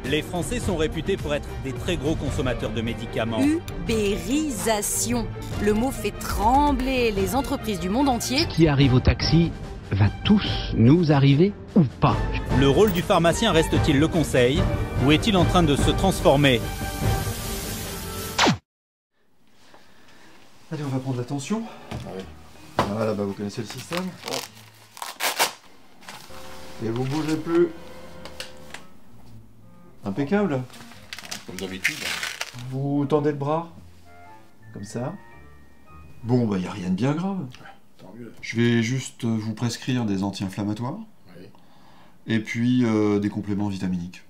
Les Français sont réputés pour être des très gros consommateurs de médicaments. Ubérisation. Le mot fait trembler les entreprises du monde entier. Ce qui arrive au taxi va tous nous arriver ou pas? Le rôle du pharmacien reste-t-il le conseil ou est-il en train de se transformer? Allez, on va prendre la tension. Ouais. Voilà, bah vous connaissez le système. Et vous bougez plus. Impeccable. Comme d'habitude. Vous tendez le bras. Comme ça. Bon, bah y a rien de bien grave. Tant mieux. Je vais juste vous prescrire des anti-inflammatoires. Oui. Et puis des compléments vitaminiques.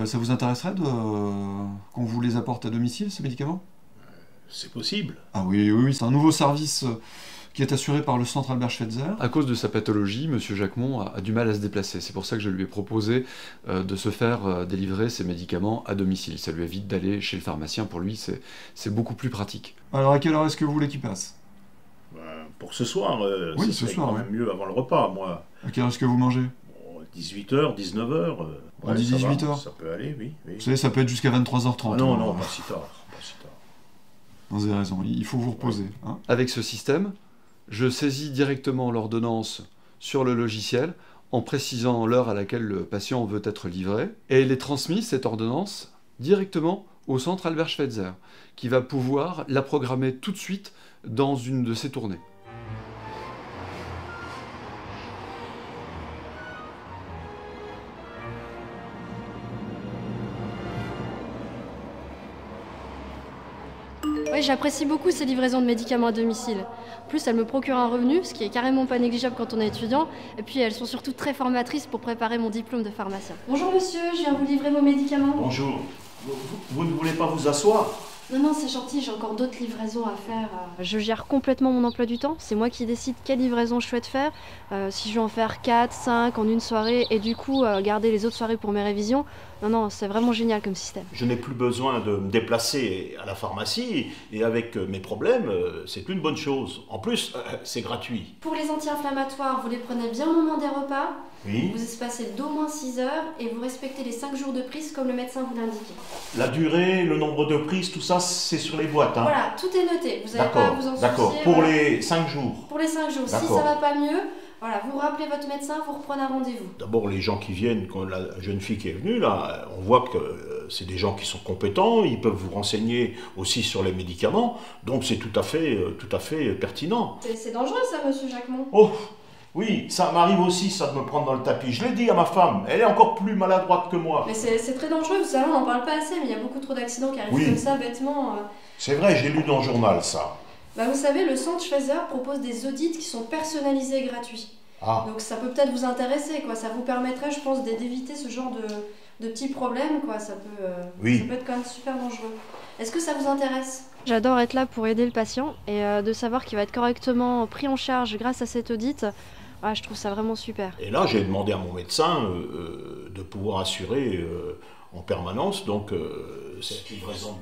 Ça vous intéresserait qu'on vous les apporte à domicile, ces médicaments? C'est possible. Ah oui, oui, oui, c'est un nouveau service qui est assuré par le centre Albert Schweitzer. À cause de sa pathologie, M. Jacquemont a du mal à se déplacer. C'est pour ça que je lui ai proposé de se faire délivrer ses médicaments à domicile. Ça lui évite d'aller chez le pharmacien. Pour lui, c'est beaucoup plus pratique. Alors à quelle heure est-ce que vous voulez qu'il passe? Pour ce soir, Oui, ça ce serait soir, quand même mieux avant le repas, moi. À quelle heure est-ce que vous mangez? 18h, 19h. On dit 18h. Ça peut aller, oui. Vous savez, ça peut être jusqu'à 23h30. Ah non, non, pas si tard. Pas si tard. Vous avez raison, il faut vous reposer. Hein. Avec ce système, je saisis directement l'ordonnance sur le logiciel en précisant l'heure à laquelle le patient veut être livré. Et il est transmis, cette ordonnance, directement au centre Albert Schweitzer, qui va pouvoir la programmer tout de suite dans une de ses tournées. Oui, j'apprécie beaucoup ces livraisons de médicaments à domicile. En plus, elles me procurent un revenu, ce qui est carrément pas négligeable quand on est étudiant. Et puis, elles sont surtout très formatrices pour préparer mon diplôme de pharmacien. Bonjour monsieur, je viens vous livrer vos médicaments. Bonjour. Vous ne voulez pas vous asseoir? Non, non, c'est gentil, j'ai encore d'autres livraisons à faire. Je gère complètement mon emploi du temps. C'est moi qui décide quelle livraison je souhaite faire. Si je veux en faire 4, 5 en une soirée et du coup garder les autres soirées pour mes révisions. Non, non, c'est vraiment génial comme système. Je n'ai plus besoin de me déplacer à la pharmacie et avec mes problèmes, c'est une bonne chose. En plus, c'est gratuit. Pour les anti-inflammatoires, vous les prenez bien au moment des repas. Oui. Vous espacez d'au moins 6 heures et vous respectez les 5 jours de prise comme le médecin vous l'indique. La durée, le nombre de prises, tout ça, c'est sur les boîtes. Hein. Voilà, tout est noté. Vous n'avez pas à vous en soucier. D'accord. Pour voilà. les 5 jours. Pour les 5 jours. Si ça va pas mieux, voilà, vous rappelez votre médecin, vous reprenez un rendez-vous. D'abord, les gens qui viennent, comme la jeune fille qui est venue, là, on voit que c'est des gens qui sont compétents, ils peuvent vous renseigner aussi sur les médicaments, donc c'est tout à fait pertinent. C'est dangereux ça, monsieur Jacquemont. Oh, oui, ça m'arrive aussi, ça, de me prendre dans le tapis. Je l'ai dit à ma femme, elle est encore plus maladroite que moi. Mais c'est très dangereux, vous savez, on n'en parle pas assez, mais il y a beaucoup trop d'accidents qui arrivent comme ça, bêtement. C'est vrai, j'ai lu dans le journal, ça. Bah, vous savez, le centre Schweitzer propose des audits qui sont personnalisés et gratuits. Ah. Donc ça peut peut-être vous intéresser, quoi. Ça vous permettrait, je pense, d'éviter ce genre de petits problèmes, quoi. Ça peut être quand même super dangereux. Est-ce que ça vous intéresse? J'adore être là pour aider le patient et de savoir qu'il va être correctement pris en charge grâce à cet audit. Je trouve ça vraiment super. Et là, j'ai demandé à mon médecin de pouvoir assurer en permanence donc cette livraison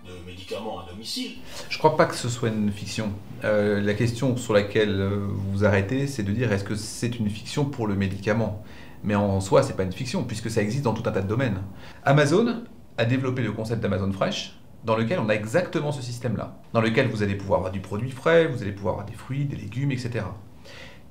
de médicaments à domicile. Je crois pas que ce soit une fiction. La question sur laquelle vous vous arrêtez, c'est de dire est-ce que c'est une fiction pour le médicament? Mais en soi, c'est pas une fiction, puisque ça existe dans tout un tas de domaines. Amazon a développé le concept d'Amazon Fresh, dans lequel on a exactement ce système-là, dans lequel vous allez pouvoir avoir du produit frais, vous allez pouvoir avoir des fruits, des légumes, etc.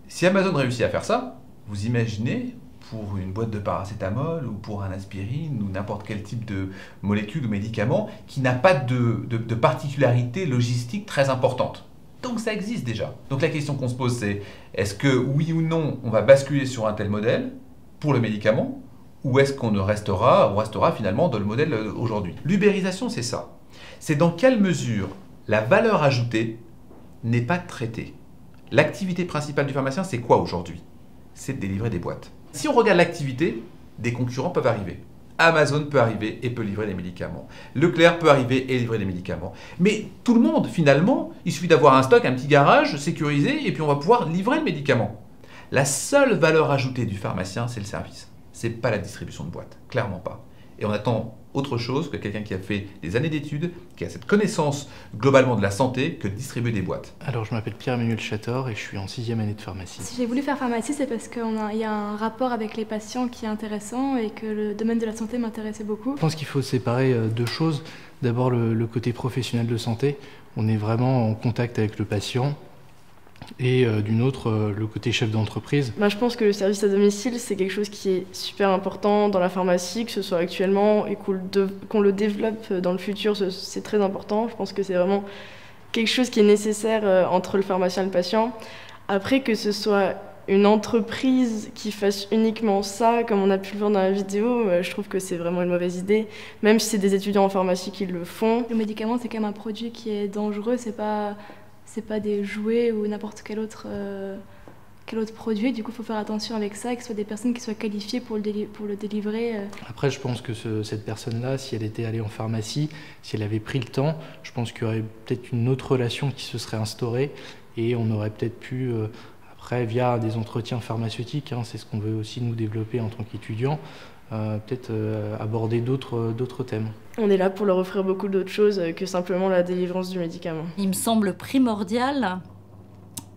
Si Amazon réussit à faire ça, vous imaginez pour une boîte de paracétamol ou pour un aspirine ou n'importe quel type de molécule ou médicament qui n'a pas de particularité logistique très importante. Donc ça existe déjà. Donc la question qu'on se pose c'est, est-ce que oui ou non on va basculer sur un tel modèle pour le médicament ou est-ce qu'on restera finalement dans le modèle aujourd'hui? L'ubérisation c'est ça. C'est dans quelle mesure la valeur ajoutée n'est pas traitée. L'activité principale du pharmacien c'est quoi aujourd'hui? C'est de délivrer des boîtes. Si on regarde l'activité, des concurrents peuvent arriver. Amazon peut arriver et peut livrer des médicaments. Leclerc peut arriver et livrer des médicaments. Mais tout le monde, finalement, il suffit d'avoir un stock, un petit garage sécurisé et puis on va pouvoir livrer le médicament. La seule valeur ajoutée du pharmacien, c'est le service. C'est pas la distribution de boîtes, clairement pas. Et on attend autre chose que quelqu'un qui a fait des années d'études, qui a cette connaissance globalement de la santé, que de distribuer des boîtes. Alors je m'appelle Pierre-Emmanuel Chator et je suis en 6e année de pharmacie. Si j'ai voulu faire pharmacie, c'est parce qu'il y a un rapport avec les patients qui est intéressant et que le domaine de la santé m'intéressait beaucoup. Je pense qu'il faut séparer deux choses. D'abord le côté professionnel de santé, on est vraiment en contact avec le patient. Et d'une autre, le côté chef d'entreprise. Je pense que le service à domicile, c'est quelque chose qui est super important dans la pharmacie, que ce soit actuellement et qu'on le développe dans le futur, c'est très important. Je pense que c'est vraiment quelque chose qui est nécessaire entre le pharmacien et le patient. Après, que ce soit une entreprise qui fasse uniquement ça, comme on a pu le voir dans la vidéo, je trouve que c'est vraiment une mauvaise idée, même si c'est des étudiants en pharmacie qui le font. Le médicament, c'est quand même un produit qui est dangereux, c'est pas des jouets ou n'importe quel autre produit. Du coup, il faut faire attention avec ça, que ce soit des personnes qui soient qualifiées pour le délivrer. Après, je pense que cette personne-là, si elle était allée en pharmacie, si elle avait pris le temps, je pense qu'il y aurait peut-être une autre relation qui se serait instaurée et on aurait peut-être pu, après, via des entretiens pharmaceutiques, c'est ce qu'on veut aussi nous développer en tant qu'étudiants, peut-être aborder d'autres thèmes. On est là pour leur offrir beaucoup d'autres choses que simplement la délivrance du médicament. Il me semble primordial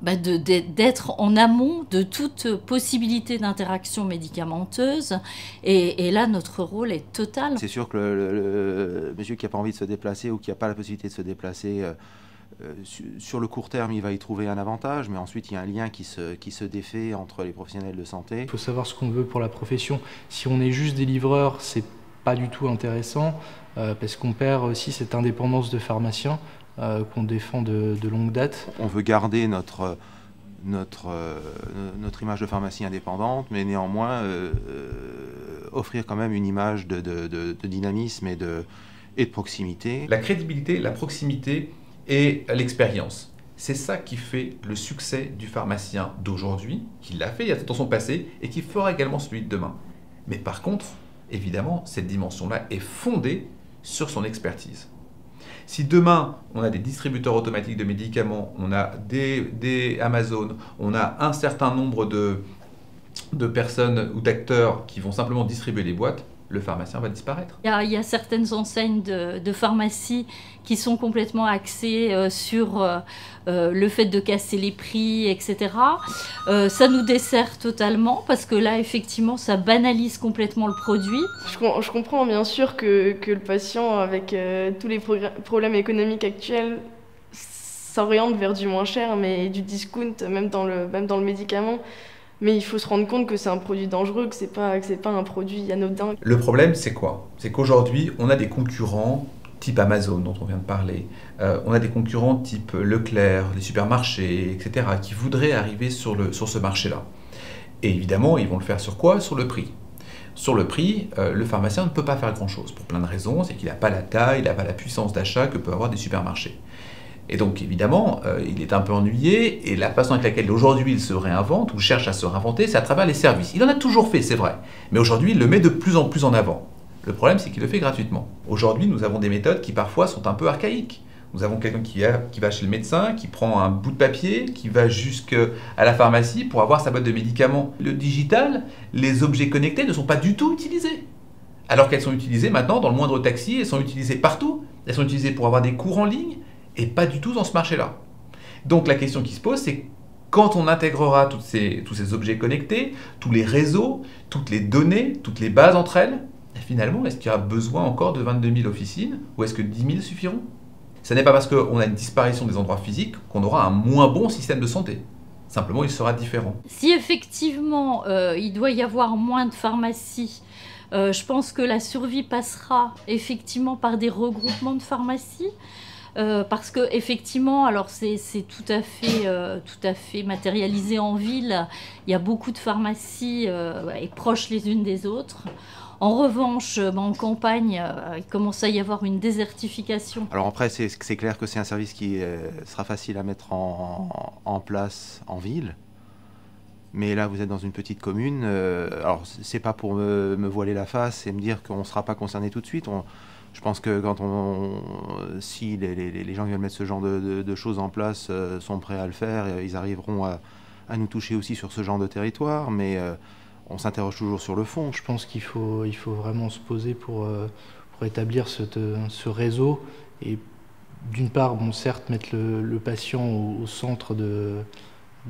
d'être en amont de toute possibilité d'interaction médicamenteuse et là notre rôle est total. C'est sûr que le monsieur qui n'a pas envie de se déplacer ou qui n'a pas la possibilité de se déplacer sur le court terme, il va y trouver un avantage, mais ensuite il y a un lien qui se défait entre les professionnels de santé. Il faut savoir ce qu'on veut pour la profession. Si on est juste des livreurs, c'est pas du tout intéressant, parce qu'on perd aussi cette indépendance de pharmacien qu'on défend de longue date. On veut garder notre image de pharmacie indépendante, mais néanmoins offrir quand même une image de dynamisme et de proximité. La crédibilité, la proximité et l'expérience. C'est ça qui fait le succès du pharmacien d'aujourd'hui, qui l'a fait dans son passé et qui fera également celui de demain. Mais par contre, évidemment, cette dimension-là est fondée sur son expertise. Si demain, on a des distributeurs automatiques de médicaments, on a des Amazon, on a un certain nombre de personnes ou d'acteurs qui vont simplement distribuer les boîtes, le pharmacien va disparaître. Il y a certaines enseignes de pharmacie qui sont complètement axées sur le fait de casser les prix, etc. Ça nous dessert totalement parce que là, effectivement, ça banalise complètement le produit. Je comprends bien sûr que le patient, avec tous les problèmes économiques actuels, s'oriente vers du moins cher, mais du discount, même dans le médicament. Mais il faut se rendre compte que c'est un produit dangereux, que c'est pas un produit anodin. Le problème, c'est quoi? C'est qu'aujourd'hui, on a des concurrents type Amazon, dont on vient de parler. On a des concurrents type Leclerc, les supermarchés, etc., qui voudraient arriver sur ce marché-là. Et évidemment, ils vont le faire sur quoi? Sur le prix. Sur le prix, le pharmacien ne peut pas faire grand-chose, pour plein de raisons. C'est qu'il n'a pas la taille, il n'a pas la puissance d'achat que peuvent avoir des supermarchés. Et donc, évidemment, il est un peu ennuyé, et la façon avec laquelle aujourd'hui il se réinvente, ou cherche à se réinventer, c'est à travers les services. Il en a toujours fait, c'est vrai, mais aujourd'hui, il le met de plus en plus en avant. Le problème, c'est qu'il le fait gratuitement. Aujourd'hui, nous avons des méthodes qui parfois sont un peu archaïques. Nous avons quelqu'un qui va chez le médecin, qui prend un bout de papier, qui va jusqu'à la pharmacie pour avoir sa boîte de médicaments. Le digital, les objets connectés ne sont pas du tout utilisés. Alors qu'elles sont utilisées maintenant dans le moindre taxi, elles sont utilisées partout. Elles sont utilisées pour avoir des cours en ligne, et pas du tout dans ce marché-là. Donc la question qui se pose, c'est quand on intégrera tous ces objets connectés, tous les réseaux, toutes les données, toutes les bases entre elles, et finalement, est-ce qu'il y a besoin encore de 22 000 officines, ou est-ce que 10 000 suffiront? Ce n'est pas parce qu'on a une disparition des endroits physiques qu'on aura un moins bon système de santé. Simplement, il sera différent. Si effectivement, il doit y avoir moins de pharmacies, je pense que la survie passera effectivement par des regroupements de pharmacies. Parce que effectivement, alors c'est tout à fait matérialisé en ville. Il y a beaucoup de pharmacies et proches les unes des autres. En revanche, en campagne, il commence à y avoir une désertification. Alors après, c'est clair que c'est un service qui sera facile à mettre en place en ville. Mais là, vous êtes dans une petite commune. Alors, c'est pas pour me voiler la face et me dire qu'on ne sera pas concerné tout de suite. Je pense que si les gens qui veulent mettre ce genre de choses en place sont prêts à le faire, ils arriveront à nous toucher aussi sur ce genre de territoire, mais on s'interroge toujours sur le fond. Je pense qu'il faut vraiment se poser pour établir ce réseau et d'une part, bon, certes, mettre le patient au centre de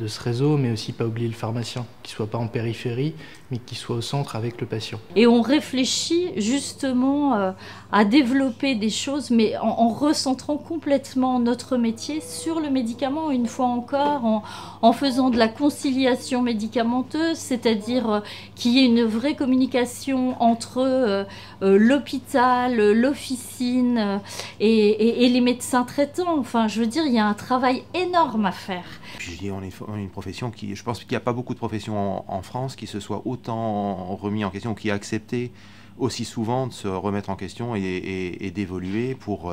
ce réseau, mais aussi pas oublier le pharmacien, qui ne soit pas en périphérie, mais qui soit au centre avec le patient. Et on réfléchit justement à développer des choses, mais en recentrant complètement notre métier sur le médicament, une fois encore, en faisant de la conciliation médicamenteuse, c'est-à-dire qu'il y ait une vraie communication entre l'hôpital, l'officine et les médecins traitants. Enfin, je veux dire, il y a un travail énorme à faire. Je dis, on est une profession qui, je pense qu'il n'y a pas beaucoup de professions en France qui se soient autant remis en question, qui a accepté aussi souvent de se remettre en question et d'évoluer pour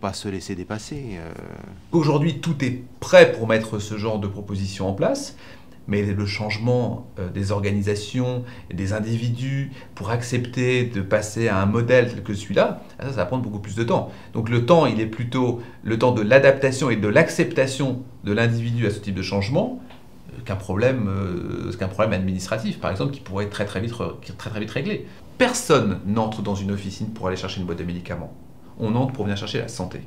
pas se laisser dépasser. Aujourd'hui, tout est prêt pour mettre ce genre de proposition en place, mais le changement des organisations, des individus, pour accepter de passer à un modèle tel que celui-là, ça va prendre beaucoup plus de temps. Donc le temps, il est plutôt le temps de l'adaptation et de l'acceptation de l'individu à ce type de changement qu'un problème administratif, par exemple, qui pourrait être très vite réglé. Personne n'entre dans une officine pour aller chercher une boîte de médicaments. On entre pour venir chercher la santé.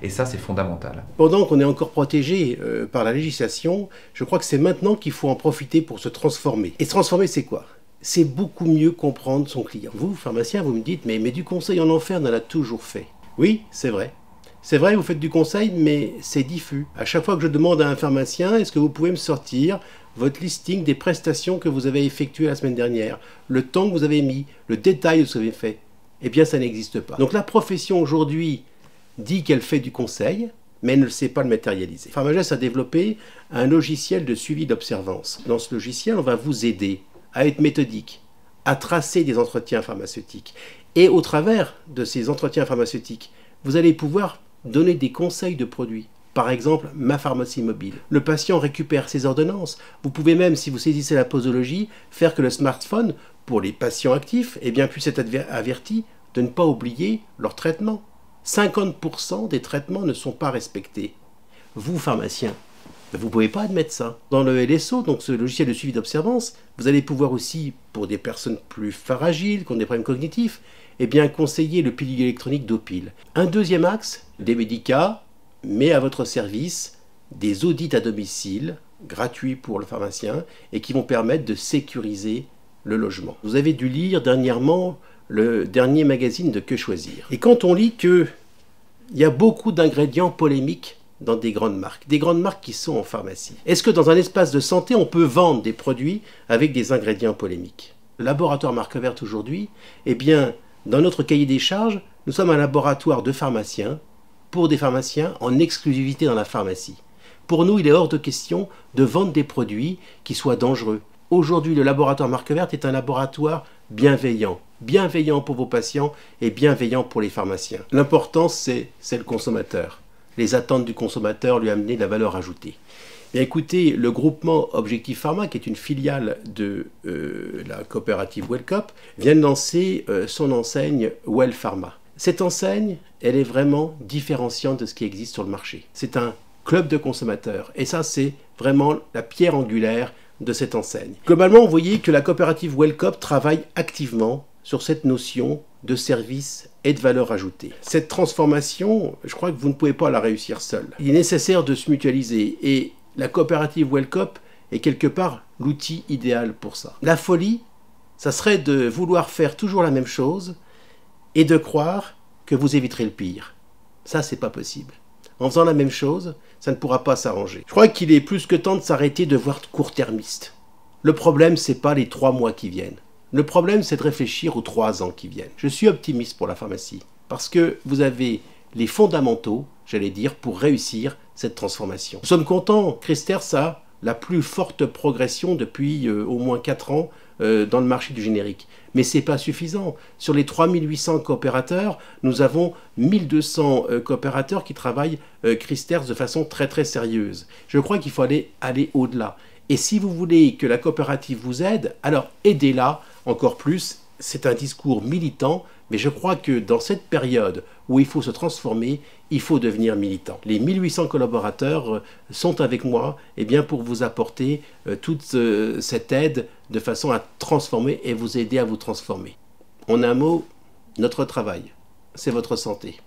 Et ça, c'est fondamental. Pendant qu'on est encore protégé par la législation, je crois que c'est maintenant qu'il faut en profiter pour se transformer. Et se transformer, c'est quoi? C'est beaucoup mieux comprendre son client. Vous, pharmacien, vous me dites, mais du conseil en enfer, on en a toujours fait. Oui, c'est vrai. C'est vrai, vous faites du conseil, mais c'est diffus. À chaque fois que je demande à un pharmacien, est-ce que vous pouvez me sortir votre listing des prestations que vous avez effectuées la semaine dernière, le temps que vous avez mis, le détail de ce que vous avez fait? Eh bien, ça n'existe pas. Donc la profession aujourd'hui dit qu'elle fait du conseil, mais elle ne sait pas le matérialiser. Pharmagest a développé un logiciel de suivi d'observance. Dans ce logiciel, on va vous aider à être méthodique, à tracer des entretiens pharmaceutiques. Et au travers de ces entretiens pharmaceutiques, vous allez pouvoir donner des conseils de produits. Par exemple, ma pharmacie mobile. Le patient récupère ses ordonnances. Vous pouvez même, si vous saisissez la posologie, faire que le smartphone, pour les patients actifs, eh bien, puisse être averti de ne pas oublier leur traitement. 50% des traitements ne sont pas respectés. Vous, pharmacien, vous ne pouvez pas admettre ça. Dans le LSO, donc ce logiciel de suivi d'observance, vous allez pouvoir aussi, pour des personnes plus fragiles, qui ont des problèmes cognitifs, eh bien, conseiller le pilulier électronique d'Opil. Un deuxième axe, des médicaments, mais à votre service, des audits à domicile, gratuits pour le pharmacien, et qui vont permettre de sécuriser le logement. Vous avez dû lire dernièrement le dernier magazine de Que Choisir. Et quand on lit qu'il y a beaucoup d'ingrédients polémiques dans des grandes marques qui sont en pharmacie, est-ce que dans un espace de santé, on peut vendre des produits avec des ingrédients polémiques? Le laboratoire Marque Verte aujourd'hui, eh bien, dans notre cahier des charges, nous sommes un laboratoire de pharmaciens, pour des pharmaciens en exclusivité dans la pharmacie. Pour nous, il est hors de question de vendre des produits qui soient dangereux. Aujourd'hui, le laboratoire Marque Verte est un laboratoire bienveillant. Bienveillant pour vos patients et bienveillant pour les pharmaciens. L'important, c'est le consommateur. Les attentes du consommateur lui amener de la valeur ajoutée. Bien, écoutez, le groupement Objectif Pharma, qui est une filiale de la coopérative Wellcop, vient de lancer son enseigne Well Pharma. Cette enseigne, elle est vraiment différenciante de ce qui existe sur le marché. C'est un club de consommateurs. Et ça, c'est vraiment la pierre angulaire de cette enseigne. Globalement, vous voyez que la coopérative Wellcop travaille activement sur cette notion de service et de valeur ajoutée. Cette transformation, je crois que vous ne pouvez pas la réussir seul. Il est nécessaire de se mutualiser et la coopérative Wellcop est quelque part l'outil idéal pour ça. La folie, ça serait de vouloir faire toujours la même chose et de croire que vous éviterez le pire. Ça, c'est pas possible. En faisant la même chose, ça ne pourra pas s'arranger. Je crois qu'il est plus que temps de s'arrêter de voir court-termiste. Le problème, c'est pas les 3 mois qui viennent. Le problème, c'est de réfléchir aux 3 ans qui viennent. Je suis optimiste pour la pharmacie, parce que vous avez les fondamentaux, j'allais dire, pour réussir cette transformation. Nous sommes contents, Chrysters a la plus forte progression depuis au moins 4 ans dans le marché du générique. Mais ce n'est pas suffisant. Sur les 3800 coopérateurs, nous avons 1200 coopérateurs qui travaillent Chrysters de façon très très sérieuse. Je crois qu'il faut aller au-delà. Et si vous voulez que la coopérative vous aide, alors aidez-la encore plus. C'est un discours militant, mais je crois que dans cette période où il faut se transformer, il faut devenir militant. Les 1800 collaborateurs sont avec moi pour vous apporter toute cette aide de façon à transformer et vous aider à vous transformer. En un mot, Notre travail, c'est votre santé.